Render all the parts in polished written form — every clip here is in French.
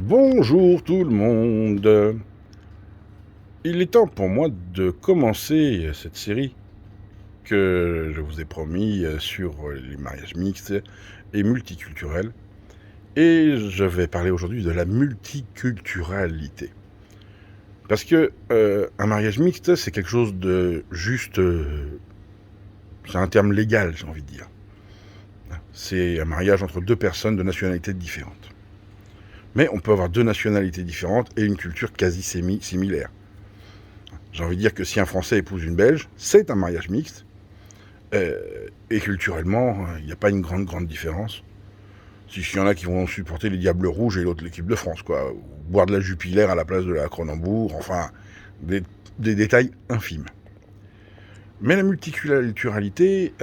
Bonjour tout le monde. Il est temps pour moi de commencer cette série que je vous ai promis sur les mariages mixtes et multiculturels. Et je vais parler aujourd'hui de la multiculturalité. Parce que un mariage mixte, c'est quelque chose de juste... c'est un terme légal, j'ai envie de dire. C'est un mariage entre deux personnes de nationalités différentes. Mais on peut avoir deux nationalités différentes et une culture quasi similaire. J'ai envie de dire que si un Français épouse une Belge, c'est un mariage mixte. Et culturellement, il n'y a pas une grande différence. Si il y en a qui vont supporter les Diables Rouges et l'autre l'équipe de France, quoi. Ou boire de la Jupiler à la place de la Cronenbourg, enfin, des détails infimes. Mais la multiculturalité,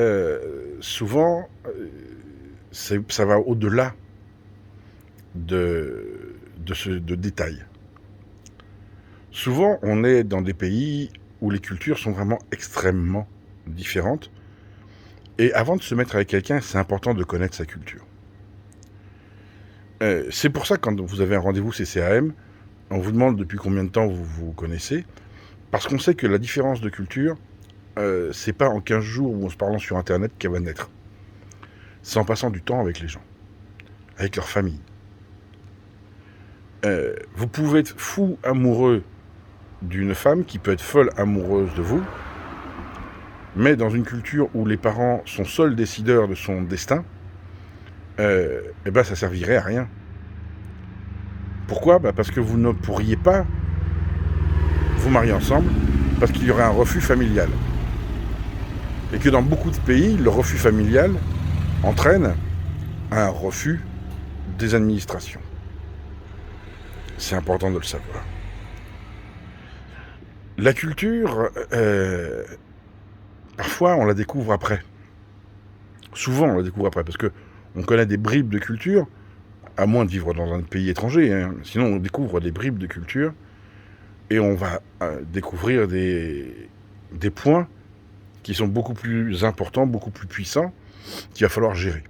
souvent, ça va au-delà de détails. Souvent, on est dans des pays où les cultures sont vraiment extrêmement différentes. Et avant de se mettre avec quelqu'un, c'est important de connaître sa culture. C'est pour ça que quand vous avez un rendez-vous CCAM, on vous demande depuis combien de temps vous vous connaissez, parce qu'on sait que la différence de culture, c'est pas en 15 jours ou en se parlant sur Internet qu'elle va naître. C'est en passant du temps avec les gens, avec leur famille. Vous pouvez être fou amoureux d'une femme qui peut être folle amoureuse de vous, mais dans une culture où les parents sont seuls décideurs de son destin, eh ben ça servirait à rien. Pourquoi ? Parce que vous ne pourriez pas vous marier ensemble, parce qu'il y aurait un refus familial. Et que dans beaucoup de pays, le refus familial entraîne un refus des administrations. C'est important de le savoir. La culture, parfois on la découvre après. Souvent on la découvre après, parce que on connaît des bribes de culture, à moins de vivre dans un pays étranger, hein. Sinon on découvre des bribes de culture, et on va découvrir des points qui sont beaucoup plus importants, beaucoup plus puissants, qu'il va falloir gérer.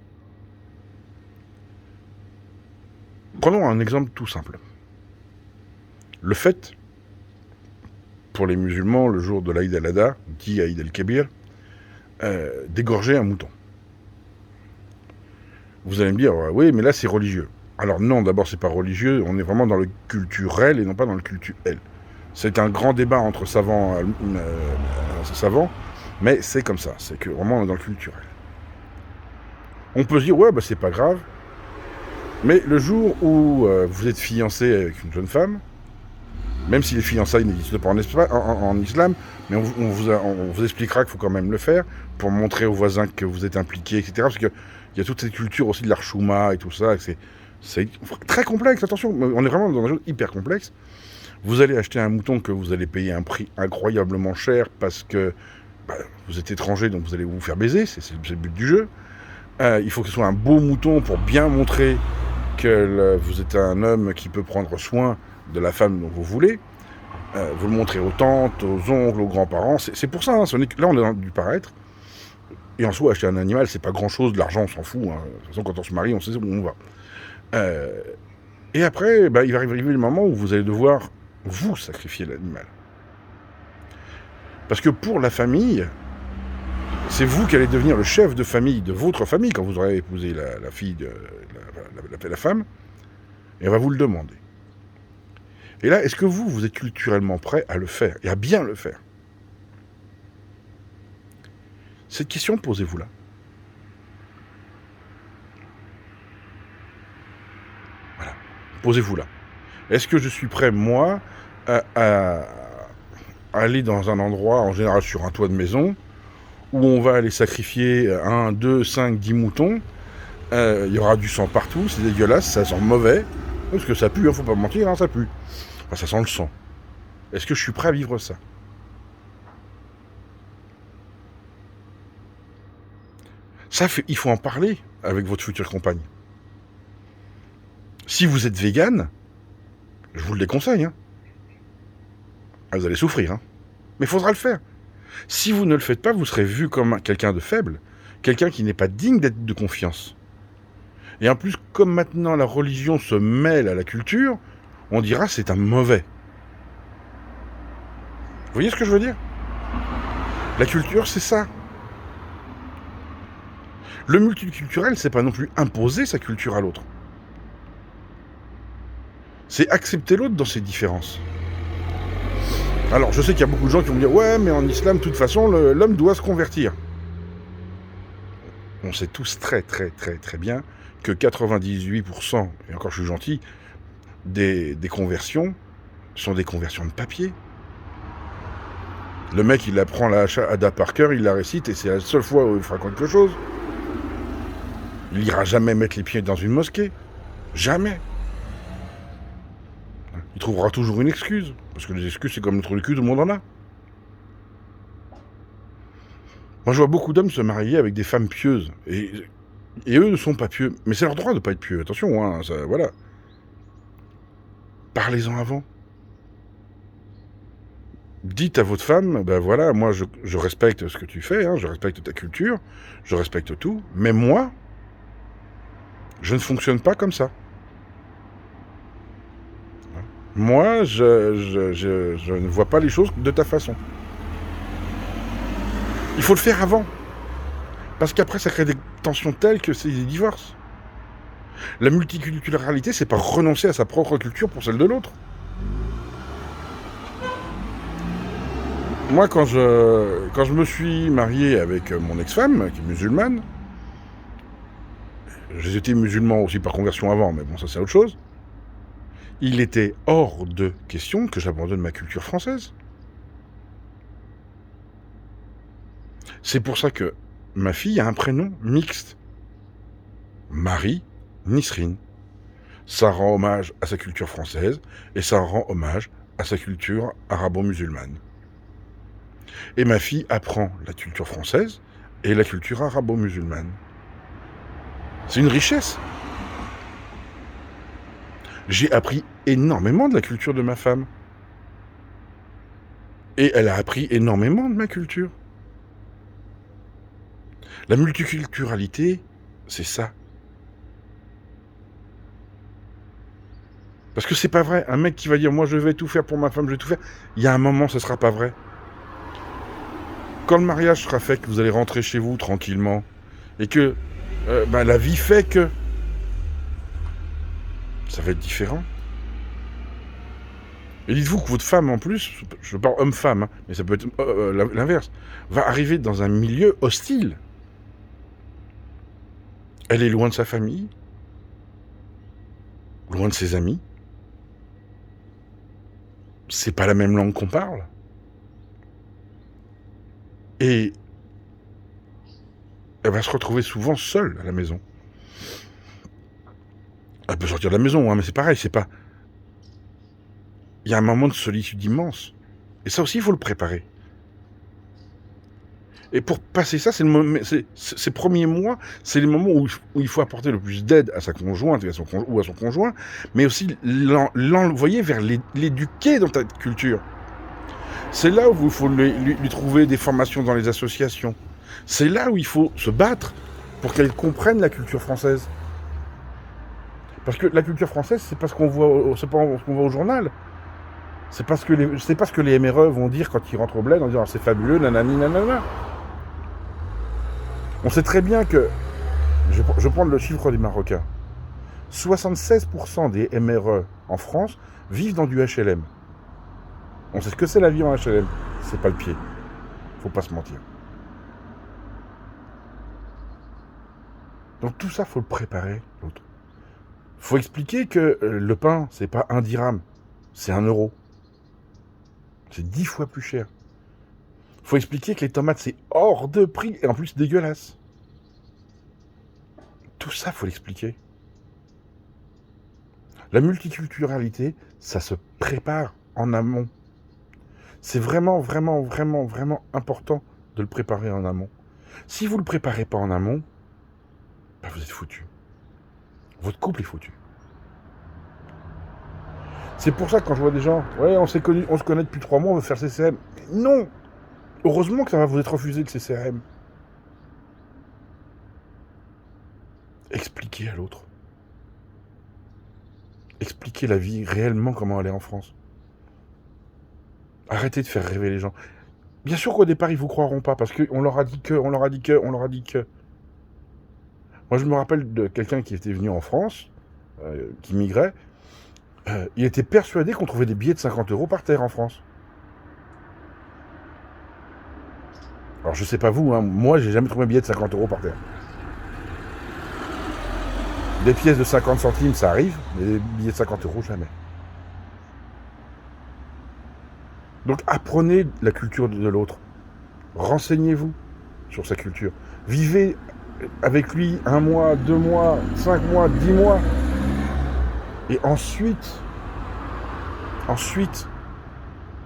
Prenons un exemple tout simple. Le fait, pour les musulmans, le jour de l'Aïd al-Adha, dit Aïd al-Kabir, d'égorger un mouton. Vous allez me dire, oui, mais là c'est religieux. Alors non, d'abord c'est pas religieux, on est vraiment dans le culturel et non pas dans le cultuel. C'est un grand débat entre savants, mais c'est comme ça, c'est que vraiment on est dans le culturel. On peut se dire, ouais, c'est pas grave, mais le jour où vous êtes fiancé avec une jeune femme, même si les fiançailles n'existent pas en islam, mais on vous expliquera qu'il faut quand même le faire pour montrer aux voisins que vous êtes impliqués, etc. Parce qu'il y a toute cette culture aussi de l'archouma et tout ça, et c'est très complexe, attention, on est vraiment dans un jeu hyper complexe. Vous allez acheter un mouton que vous allez payer un prix incroyablement cher parce que vous êtes étranger, donc vous allez vous faire baiser, c'est le but du jeu. Il faut que ce soit un beau mouton pour bien montrer que vous êtes un homme qui peut prendre soin de la femme dont vous voulez. Vous le montrez aux tantes, aux oncles, aux grands-parents. C'est pour ça, hein, là on est dans du paraître. Et en soi, acheter un animal, c'est pas grand-chose, de l'argent on s'en fout. Hein. De toute façon, quand on se marie, on sait où on va. Et après, il va arriver le moment où vous allez devoir vous sacrifier l'animal. Parce que pour la famille, c'est vous qui allez devenir le chef de famille de votre famille quand vous aurez épousé la fille de la femme, et elle va vous le demander. Et là, est-ce que vous êtes culturellement prêt à le faire, et à bien le faire ? Cette question, posez-vous-la. Voilà. Posez-vous-la. Est-ce que je suis prêt, moi, à aller dans un endroit, en général sur un toit de maison, où on va aller sacrifier 1, 2, 5, 10 moutons, il y aura du sang partout, c'est dégueulasse, ça sent mauvais, parce que ça pue, faut pas mentir, hein, ça pue. Enfin, ça sent le sang. Est-ce que je suis prêt à vivre ça ? Il faut en parler avec votre future compagne. Si vous êtes vegan, je vous le déconseille. Hein. Vous allez souffrir. Hein. Mais il faudra le faire. Si vous ne le faites pas, vous serez vu comme quelqu'un de faible, quelqu'un qui n'est pas digne d'être de confiance. Et en plus, comme maintenant la religion se mêle à la culture, on dira c'est un mauvais. Vous voyez ce que je veux dire? La culture, c'est ça. Le multiculturel, c'est pas non plus imposer sa culture à l'autre. C'est accepter l'autre dans ses différences. Alors, je sais qu'il y a beaucoup de gens qui vont me dire « Ouais, mais en islam, de toute façon, l'homme doit se convertir. » On sait tous très bien que 98%, et encore je suis gentil, des conversions sont des conversions de papier. Le mec, il apprend la Shahada par cœur, il la récite, et c'est la seule fois où il fera quelque chose. Il n'ira jamais mettre les pieds dans une mosquée. Jamais. Il trouvera toujours une excuse. Parce que les excuses, c'est comme le trou du cul, tout le monde en a. Moi, je vois beaucoup d'hommes se marier avec des femmes pieuses. Et eux ne sont pas pieux. Mais c'est leur droit de ne pas être pieux. Attention, hein, ça, voilà. Parlez-en avant. Dites à votre femme, ben voilà, moi, je respecte ce que tu fais, hein, je respecte ta culture, je respecte tout. Mais moi, je ne fonctionne pas comme ça. Moi, je ne vois pas les choses de ta façon. Il faut le faire avant. Parce qu'après, ça crée des tensions telles que c'est des divorces. La multiculturalité, c'est pas renoncer à sa propre culture pour celle de l'autre. Moi, quand je me suis marié avec mon ex-femme, qui est musulmane, j'étais musulman aussi par conversion avant, mais bon, ça c'est autre chose. Il était hors de question que j'abandonne ma culture française. C'est pour ça que ma fille a un prénom mixte. Marie Nisrine. Ça rend hommage à sa culture française et ça rend hommage à sa culture arabo-musulmane. Et ma fille apprend la culture française et la culture arabo-musulmane. C'est une richesse. J'ai appris énormément de la culture de ma femme. Et elle a appris énormément de ma culture. La multiculturalité, c'est ça. Parce que c'est pas vrai. Un mec qui va dire « Moi, je vais tout faire pour ma femme, je vais tout faire », il y a un moment, ce sera pas vrai. Quand le mariage sera fait, que vous allez rentrer chez vous tranquillement, et que la vie fait que ça va être différent. Et dites-vous que votre femme, en plus, je parle homme-femme, hein, mais ça peut être l'inverse, va arriver dans un milieu hostile. Elle est loin de sa famille, loin de ses amis. C'est pas la même langue qu'on parle. Et elle va se retrouver souvent seule à la maison. Elle peut sortir de la maison, hein, mais c'est pareil, c'est pas... Il y a un moment de solitude immense. Et ça aussi, il faut le préparer. Et pour passer ça, ces premiers mois, c'est les moments où il faut apporter le plus d'aide à sa conjointe ou à son conjoint, mais aussi l'envoyer vers l'éduquer dans ta culture. C'est là où il faut lui trouver des formations dans les associations. C'est là où il faut se battre pour qu'elle comprenne la culture française. Parce que la culture française, c'est pas ce qu'on voit, c'est pas ce qu'on voit au journal. C'est pas ce que les MRE vont dire quand ils rentrent au bled en disant c'est fabuleux, nanani, nanana. On sait très bien que, je prends le chiffre des Marocains, 76% des MRE en France vivent dans du HLM. On sait ce que c'est la vie en HLM, c'est pas le pied. Faut pas se mentir. Donc tout ça, faut le préparer, l'autre. Faut expliquer que le pain, c'est pas 1 dirham, c'est 1 euro. C'est 10 fois plus cher. Faut expliquer que les tomates, c'est hors de prix et en plus dégueulasse. Tout ça, faut l'expliquer. La multiculturalité, ça se prépare en amont. C'est vraiment important de le préparer en amont. Si vous ne le préparez pas en amont, vous êtes foutu. Votre couple est foutu. C'est pour ça que quand je vois des gens, ouais, on se connaît depuis 3 mois, on veut faire CCM. Non! Heureusement que ça va vous être refusé le CCM. Expliquez à l'autre. expliquer la vie réellement comment elle est en France. Arrêtez de faire rêver les gens. Bien sûr qu'au départ, ils vous croiront pas, parce qu'on leur a dit que, on leur a dit que, on leur a dit que. Moi, je me rappelle de quelqu'un qui était venu en France, qui migrait. Il était persuadé qu'on trouvait des billets de 50 € par terre en France. Alors, je sais pas vous, hein, moi, j'ai jamais trouvé un billet de 50 € par terre. Des pièces de 50 centimes, ça arrive, mais des billets de 50 € jamais. Donc, apprenez la culture de l'autre. Renseignez-vous sur sa culture. Vivez avec lui 1 mois, 2 mois, 5 mois, 10 mois. Et ensuite,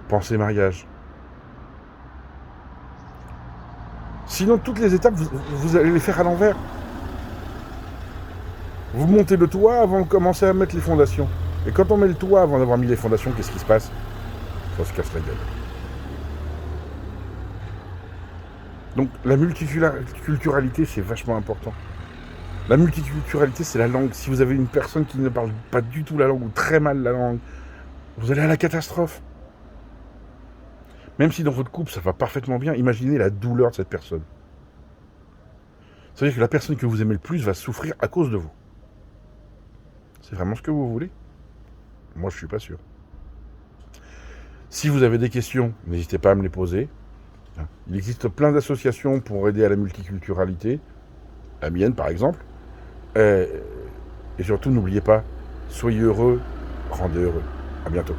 pensez mariage. Sinon, toutes les étapes, vous allez les faire à l'envers. Vous montez le toit avant de commencer à mettre les fondations. Et quand on met le toit avant d'avoir mis les fondations, qu'est-ce qui se passe? Ça se casse la gueule. Donc la multiculturalité, c'est vachement important. La multiculturalité, c'est la langue. Si vous avez une personne qui ne parle pas du tout la langue ou très mal la langue, vous allez à la catastrophe. Même si dans votre couple, ça va parfaitement bien, imaginez la douleur de cette personne. Ça veut dire que la personne que vous aimez le plus va souffrir à cause de vous. C'est vraiment ce que vous voulez? Moi, je suis pas sûr. Si vous avez des questions, n'hésitez pas à me les poser. Il existe plein d'associations pour aider à la multiculturalité. La mienne, par exemple. Et surtout, n'oubliez pas, soyez heureux, rendez heureux. À bientôt.